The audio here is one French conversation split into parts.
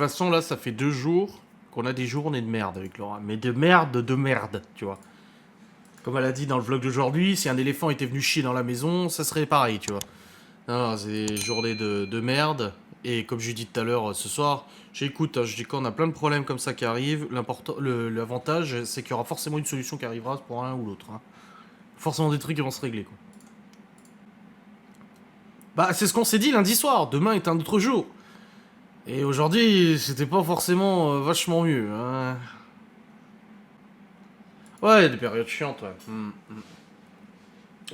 façon, là, ça fait 2 jours qu'on a des journées de merde avec Laura. Mais de merde, tu vois. Comme elle a dit dans le vlog d'aujourd'hui, si un éléphant était venu chier dans la maison, ça serait pareil, tu vois. Non, c'est des journées de merde. Et comme j'ai dit tout à l'heure, ce soir, j'écoute, hein, je dis quand on a plein de problèmes comme ça qui arrivent, l'avantage, c'est qu'il y aura forcément une solution qui arrivera pour l'un ou l'autre. Hein. Forcément des trucs qui vont se régler, quoi. Bah, c'est ce qu'on s'est dit lundi soir. Demain est un autre jour. Et aujourd'hui, c'était pas forcément vachement mieux. Hein. Ouais, des périodes chiantes, ouais.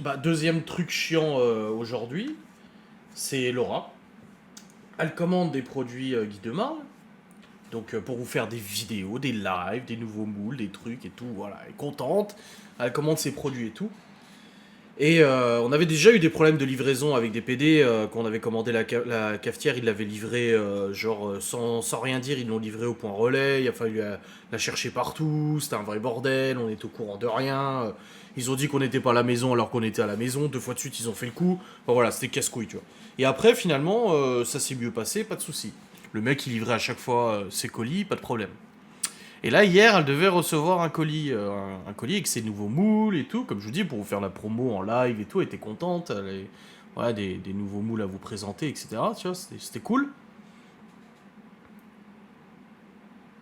Bah, deuxième truc chiant aujourd'hui, c'est Laura. Elle commande des produits Guy de Marle. Donc, pour vous faire des vidéos, des lives, des nouveaux moules, des trucs et tout. Voilà, elle est contente. Elle commande ses produits et tout. Et on avait déjà eu des problèmes de livraison avec des PD qu'on avait commandé la cafetière, ils l'avaient livré sans rien dire, ils l'ont livré au point relais, il a fallu la chercher partout, c'était un vrai bordel, on était au courant de rien. Ils ont dit qu'on n'était pas à la maison alors qu'on était à la maison, 2 fois de suite ils ont fait le coup. Enfin voilà, c'était casse-couille, tu vois. Et après finalement, ça s'est mieux passé, pas de souci. Le mec il livrait à chaque fois ses colis, pas de problème. Et là, hier, elle devait recevoir un colis avec ses nouveaux moules et tout. Comme je vous dis, pour vous faire la promo en live et tout, elle était contente. Elle avait, voilà, des nouveaux moules à vous présenter, etc. Tu vois, c'était cool.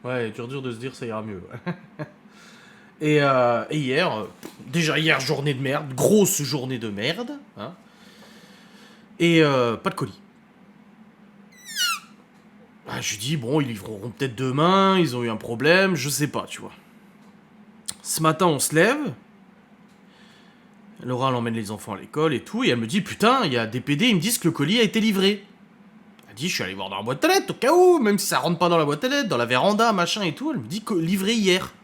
Ouais, dur de se dire, ça ira mieux. Ouais. Et hier, déjà hier, journée de merde, grosse journée de merde. Hein, et pas de colis. Ah, je lui dis, bon, ils livreront peut-être demain, ils ont eu un problème, je sais pas, tu vois. Ce matin, on se lève, Laura, elle emmène les enfants à l'école et tout, et elle me dit, putain, il y a des PD, ils me disent que le colis a été livré. Elle dit, je suis allé voir dans la boîte aux lettres, au cas où, même si ça rentre pas dans la boîte aux lettres, dans la véranda, machin et tout, elle me dit que livré hier.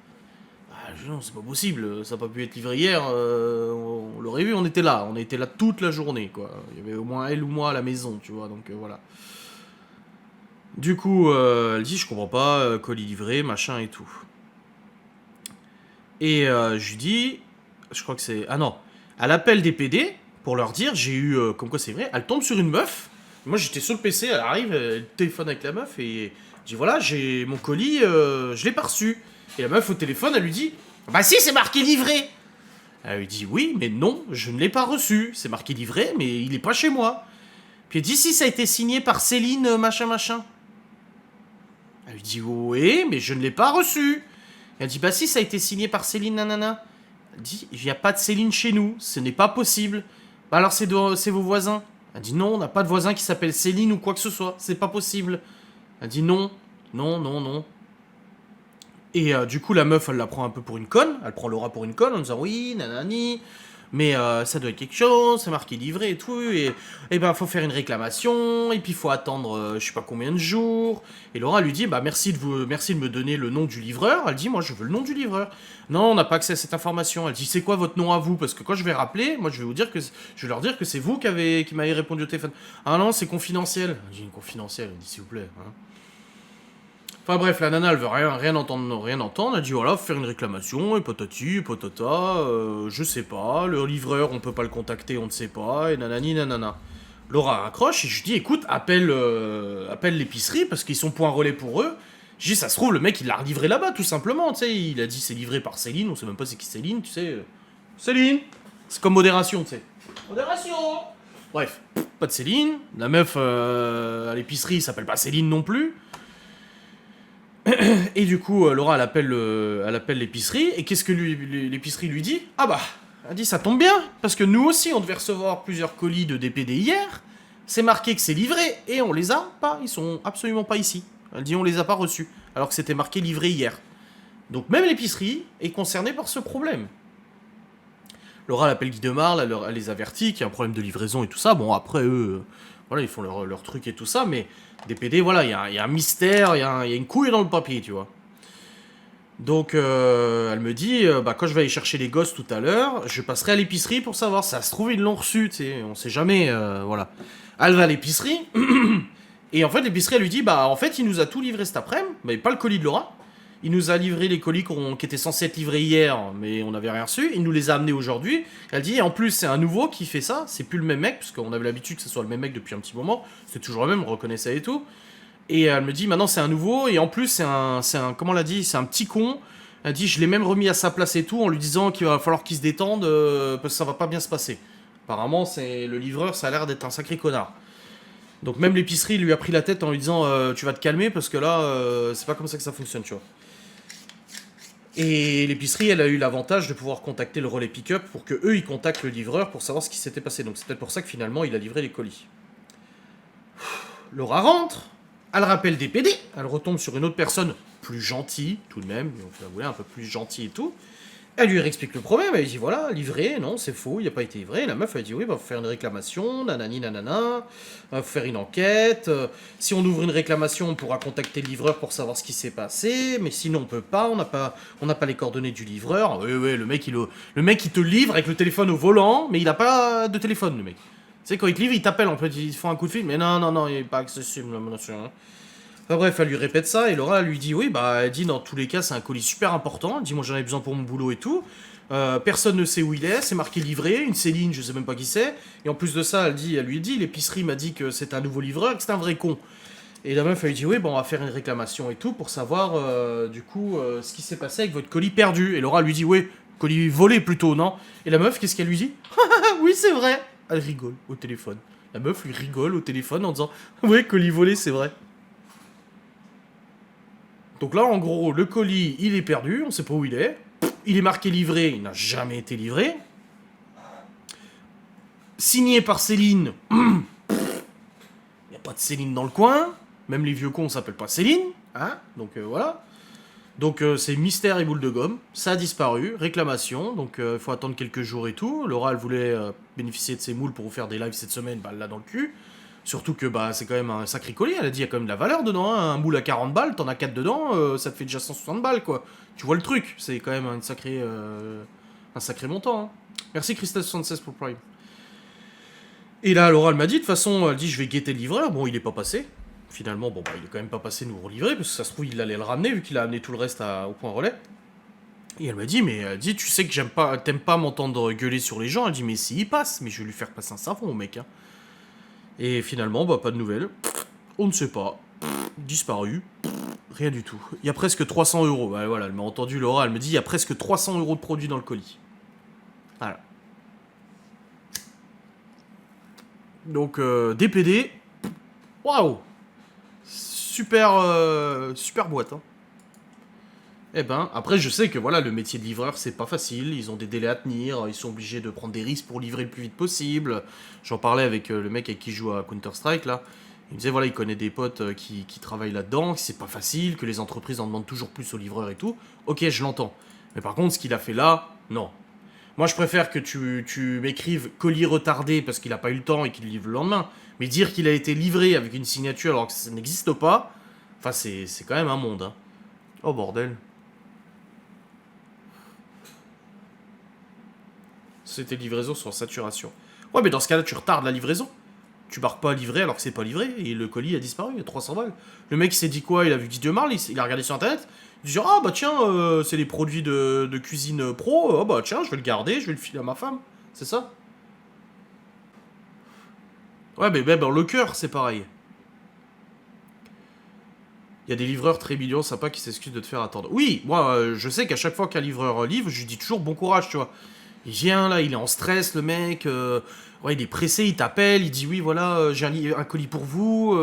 Ah, je dis, non, c'est pas possible, ça n'a pas pu être livré hier, on l'aurait vu, on était là toute la journée, quoi. Il y avait au moins elle ou moi à la maison, tu vois, donc voilà. Du coup, elle dit, je comprends pas, colis livré, machin et tout. Et je lui dis, je crois que c'est... Ah non, elle appelle des PD pour leur dire, j'ai eu... comme quoi c'est vrai, elle tombe sur une meuf. Moi j'étais sur le PC, elle arrive, elle téléphone avec la meuf et je dis voilà, j'ai mon colis, je l'ai pas reçu. Et la meuf au téléphone, elle lui dit, bah si, c'est marqué livré. Elle lui dit oui, mais non, je ne l'ai pas reçu. C'est marqué livré, mais il est pas chez moi. Puis elle dit si, ça a été signé par Céline, machin machin. Elle lui dit oui, mais je ne l'ai pas reçu. Elle dit bah si, ça a été signé par Céline, nanana. Elle dit il n'y a pas de Céline chez nous, ce n'est pas possible. Bah alors c'est vos voisins. Elle dit non, on n'a pas de voisin qui s'appelle Céline ou quoi que ce soit, c'est pas possible. Elle dit non, non, non, non. Et du coup la meuf elle la prend un peu pour une conne, elle prend Laura pour une conne en disant oui, nanani. Mais ça doit être quelque chose, c'est marqué livré et tout, et ben faut faire une réclamation, et puis il faut attendre je sais pas combien de jours. Et Laura lui dit bah merci de me donner le nom du livreur. Elle dit moi je veux le nom du livreur. Non, on n'a pas accès à cette information. Elle dit c'est quoi votre nom à vous parce que quand je vais rappeler, moi je vais leur dire que c'est vous qui m'avez répondu au téléphone. Ah non c'est confidentiel. Elle dit confidentiel. Elle dit s'il vous plaît. Hein. Enfin bref, la nana elle veut rien entendre, rien entendre. Elle dit voilà, faut faire une réclamation, et patati, et patata, je sais pas, le livreur on peut pas le contacter, on ne sait pas, et nanani nanana. Laura raccroche et je dis écoute, appelle l'épicerie parce qu'ils sont point relais pour eux. Je dis ça se trouve, le mec il l'a livré là-bas tout simplement, tu sais, il a dit c'est livré par Céline, on sait même pas c'est qui Céline, tu sais. Céline. C'est comme modération, tu sais. Modération. Bref, pas de Céline, la meuf à l'épicerie s'appelle pas Céline non plus. Et du coup, Laura, elle appelle l'épicerie. Et qu'est-ce que l'épicerie lui dit? Ah bah, elle dit ça tombe bien, parce que nous aussi, on devait recevoir plusieurs colis de DPD hier. C'est marqué que c'est livré, et on les a pas. Ils sont absolument pas ici. Elle dit on les a pas reçus, alors que c'était marqué livré hier. Donc même l'épicerie est concernée par ce problème. Laura, elle appelle Guy de Marle, elle les avertit qu'il y a un problème de livraison et tout ça. Bon, après, eux, voilà, ils font leur truc et tout ça, mais des PD, voilà, il y a un mystère, il y a une couille dans le papier, tu vois. Donc, elle me dit, bah, quand je vais aller chercher les gosses tout à l'heure, je passerai à l'épicerie pour savoir si ça se trouve, ils l'ont reçu, tu sais, on sait jamais, voilà. Elle va à l'épicerie, et en fait, l'épicerie, elle lui dit, bah, en fait, il nous a tout livré cet après-midi, mais pas le colis de Laura. Il nous a livré les colis qui étaient censés être livrés hier, mais on n'avait rien reçu. Il nous les a amenés aujourd'hui. Elle dit, et en plus, c'est un nouveau qui fait ça. C'est plus le même mec, parce qu'on avait l'habitude que ce soit le même mec depuis un petit moment. C'est toujours le même, on reconnaît ça et tout. Et elle me dit, maintenant c'est un nouveau, et en plus comment on l'a dit, c'est un petit con. Elle dit, je l'ai même remis à sa place et tout, en lui disant qu'il va falloir qu'il se détende, parce que ça va pas bien se passer. Apparemment, le livreur, ça a l'air d'être un sacré connard. Donc même l'épicerie lui a pris la tête en lui disant, tu vas te calmer, parce que là, c'est pas comme ça que ça fonctionne, tu vois. Et l'épicerie, elle a eu l'avantage de pouvoir contacter le relais pick-up pour que eux ils contactent le livreur pour savoir ce qui s'était passé. Donc c'est peut-être pour ça que finalement il a livré les colis. Laura rentre, elle rappelle des PD, elle retombe sur une autre personne plus gentille, tout de même, on peut l'avouer, un peu plus gentille et tout. Elle lui explique le problème, elle dit voilà, livré, non, c'est faux, il n'a pas été livré. La meuf, elle dit oui, bah, faut faire une réclamation, nanani nanana, faut faire une enquête. Si on ouvre une réclamation, on pourra contacter le livreur pour savoir ce qui s'est passé, mais sinon on peut pas, on n'a pas les coordonnées du livreur. Oui, oui, le mec, il te livre avec le téléphone au volant, mais il n'a pas de téléphone, le mec. Tu sais, quand il te livre, il t'appelle, en fait, ils font un coup de fil, mais non, non, non, il est pas accessible, monsieur. Enfin bref, elle lui répète ça, et Laura lui dit oui, bah elle dit dans tous les cas c'est un colis super important, elle dit moi j'en ai besoin pour mon boulot et tout, personne ne sait où il est, c'est marqué livré, une Céline, je sais même pas qui c'est, et en plus de ça elle lui dit, l'épicerie m'a dit que c'est un nouveau livreur et que c'est un vrai con. Et la meuf elle lui dit oui, bon on va faire une réclamation et tout pour savoir du coup ce qui s'est passé avec votre colis perdu. Et Laura lui dit oui, colis volé plutôt, non? Et la meuf qu'est-ce qu'elle lui dit? Oui c'est vrai. Elle rigole au téléphone. La meuf lui rigole au téléphone en disant oui colis volé c'est vrai. Donc là, en gros, le colis, il est perdu, on sait pas où il est. Il est marqué livré, il n'a jamais été livré. Signé par Céline. Il n'y a pas de Céline dans le coin. Même les vieux cons s'appellent pas Céline. Hein, donc voilà. Donc c'est mystère et boule de gomme. Ça a disparu. Réclamation. Donc il faut attendre quelques jours et tout. Laura, elle voulait bénéficier de ses moules pour vous faire des lives cette semaine. Bah, elle l'a dans le cul. Surtout que bah, c'est quand même un sacré colis. Elle a dit il y a quand même de la valeur dedans. Hein. Un moule à 40 balles, t'en as 4 dedans. Ça te fait déjà 160 balles quoi. Tu vois le truc. C'est quand même un sacré montant. Hein. Merci Christelle76 pour Prime. Et là, Laura, elle m'a dit, de toute façon, elle dit, je vais guetter le livreur. Bon, il est pas passé. Finalement, bon, bah, il est quand même pas passé nous relivrer, parce que ça se trouve, il allait le ramener, vu qu'il a amené tout le reste au point relais. Et elle m'a dit, mais elle dit, tu sais que t'aimes pas m'entendre gueuler sur les gens. Elle dit, mais si, il passe, mais je vais lui faire passer un savon au mec. Hein. Et finalement, bah, pas de nouvelles. On ne sait pas. Disparu. Rien du tout. Il y a presque 300 euros. Bah, voilà, elle m'a entendu, Laura, elle me dit, il y a presque 300 euros de produits dans le colis. Voilà. Donc, DPD. Waouh! Super boîte. Hein. Eh ben, après, je sais que voilà, le métier de livreur, c'est pas facile. Ils ont des délais à tenir. Ils sont obligés de prendre des risques pour livrer le plus vite possible. J'en parlais avec le mec avec qui je joue à Counter-Strike, là. Il me disait, voilà, il connaît des potes qui travaillent là-dedans, que c'est pas facile, que les entreprises en demandent toujours plus aux livreurs et tout. Ok, je l'entends. Mais par contre, ce qu'il a fait là, non. Moi, je préfère que tu m'écrives colis retardé parce qu'il a pas eu le temps et qu'il le livre le lendemain. Mais dire qu'il a été livré avec une signature alors que ça n'existe pas, enfin, c'est quand même un monde. Hein. Oh bordel. C'était livraison sur saturation. Ouais, mais dans ce cas-là, tu retardes la livraison. Tu marques pas livré alors que c'est pas livré et le colis a disparu, il y a 300 balles. Le mec il s'est dit quoi? Il a vu Guy Marl, il a regardé sur internet. Il dit ah bah tiens, c'est des produits de cuisine pro, ah bah tiens, je vais le garder, je vais le filer à ma femme. C'est ça? Ouais, mais même dans le cœur, c'est pareil. Il y a des livreurs très mignons, sympas, qui s'excusent de te faire attendre. Oui, moi, je sais qu'à chaque fois qu'un livreur livre, je lui dis toujours bon courage, tu vois. Il vient là, il est en stress, le mec. Ouais, il est pressé, il t'appelle, il dit oui, voilà, j'ai un colis pour vous.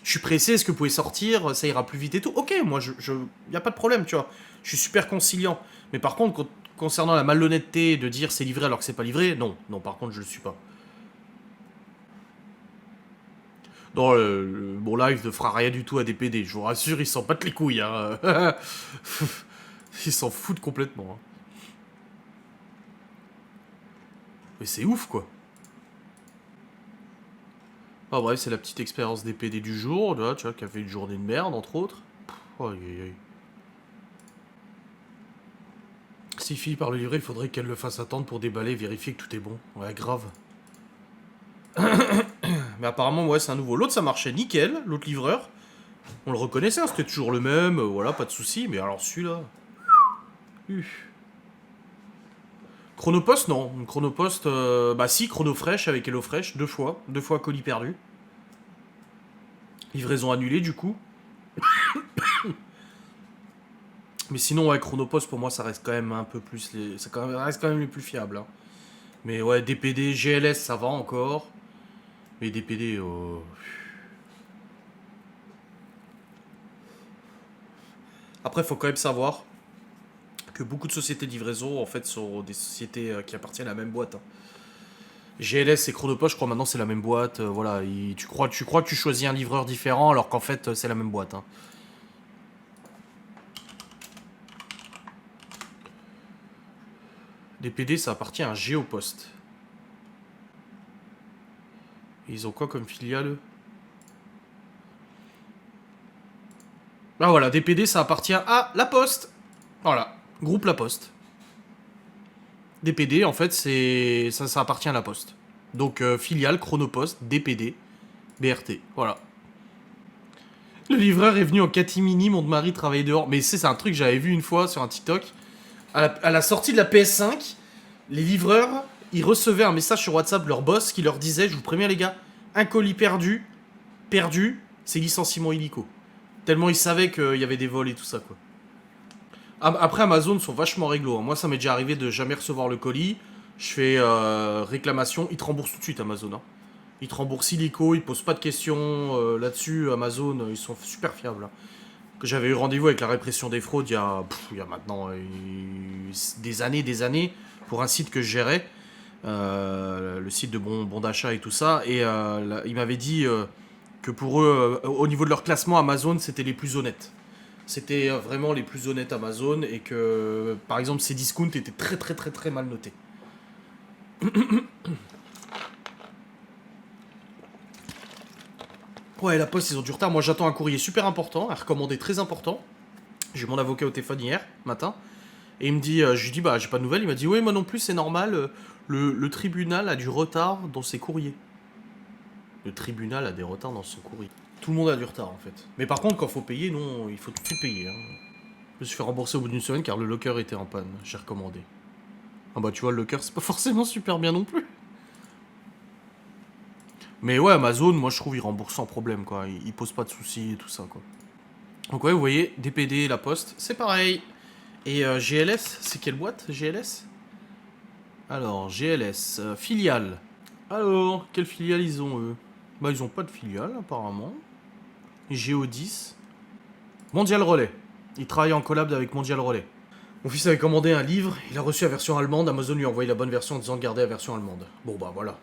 Je suis pressé, est-ce que vous pouvez sortir? Ça ira plus vite et tout. Ok, moi, y a pas de problème, tu vois. Je suis super conciliant. Mais par contre, concernant la malhonnêteté de dire c'est livré alors que c'est pas livré, non, non, par contre, je le suis pas. Non, mon live ne fera rien du tout à des PD, je vous rassure, ils s'en battent les couilles. Hein. Ils s'en foutent complètement. Hein. Mais c'est ouf, quoi. Ah bref, c'est la petite expérience des PD du jour, là, tu vois, qui a fait une journée de merde, entre autres. Oh, aïe, aïe. Si fille par le livret, il faudrait qu'elle le fasse attendre pour déballer et vérifier que tout est bon. Ouais, grave. Mais apparemment, ouais, c'est un nouveau. L'autre, ça marchait nickel, l'autre livreur. On le reconnaissait, hein, c'était toujours le même, voilà, pas de soucis. Mais alors celui-là... Chronopost, non. Chronopost, bah si, Chronofresh avec HelloFresh, 2 fois. 2 fois colis perdu. Livraison annulée, du coup. Mais sinon, ouais, Chronopost, pour moi, ça reste quand même un peu plus... reste quand même les plus fiables. Hein. Mais ouais, DPD, GLS, ça va encore. Mais DPD... Après, faut quand même savoir que beaucoup de sociétés de livraison, en fait, sont des sociétés qui appartiennent à la même boîte. Hein. GLS et Chronopost, je crois maintenant c'est la même boîte. Voilà, tu crois que tu choisis un livreur différent alors qu'en fait c'est la même boîte. Hein. DPD, ça appartient à Géopost. Et ils ont quoi comme filiale eux? Ah voilà, DPD, ça appartient à La Poste. Voilà, groupe La Poste. DPD, en fait, ça appartient à La Poste. Donc, filiale, Chronopost, DPD, BRT. Voilà. Le livreur est venu en catimini, mon mari travaillait dehors. Mais c'est un truc que j'avais vu une fois sur un TikTok. À la sortie de la PS5, les livreurs, ils recevaient un message sur WhatsApp, leur boss, qui leur disait, je vous préviens les gars, un colis perdu, c'est licenciement illico. Tellement ils savaient qu'il y avait des vols et tout ça, quoi. Après, Amazon sont vachement réglo. Hein. Moi, ça m'est déjà arrivé de jamais recevoir le colis. Je fais réclamation, ils te remboursent tout de suite, Amazon. Hein. Ils te remboursent illico, ils posent pas de questions là-dessus. Amazon, ils sont super fiables. Hein. Que j'avais eu rendez-vous avec la répression des fraudes il y a maintenant des années, pour un site que je gérais, le site de bon d'achat et tout ça, et il m'avait dit que pour eux, au niveau de leur classement, Amazon, c'était les plus honnêtes. C'était vraiment les plus honnêtes Amazon, et que, par exemple, ces discounts étaient très très très très mal notés. Ouais, la poste, ils ont du retard. Moi, j'attends un courrier super important, un recommandé très important. J'ai eu mon avocat au téléphone hier matin. Et il me dit, je lui dis, bah, j'ai pas de nouvelles. Il m'a dit, oui, moi non plus, c'est normal. Le tribunal a du retard dans ses courriers. Le tribunal a des retards dans son courrier. Tout le monde a du retard, en fait. Mais par contre, quand faut payer, non, il faut tout de suite payer. Hein. Je me suis fait rembourser au bout d'une semaine car le locker était en panne. J'ai recommandé. Ah bah, tu vois, le locker, c'est pas forcément super bien non plus. Mais ouais, Amazon, moi, je trouve, il rembourse sans problème, quoi. Il pose pas de soucis et tout ça, quoi. Donc ouais, vous voyez, DPD, La Poste, c'est pareil. Et GLS, c'est quelle boîte, GLS? Alors, GLS, filiale. Alors, quelle filiale ils ont, eux? Bah, ils ont pas de filiale, apparemment. Géo10. Mondial Relais. Ils travaillent en collab avec Mondial Relais. Mon fils avait commandé un livre, il a reçu la version allemande, Amazon lui a envoyé la bonne version en disant de garder la version allemande. Bon bah voilà.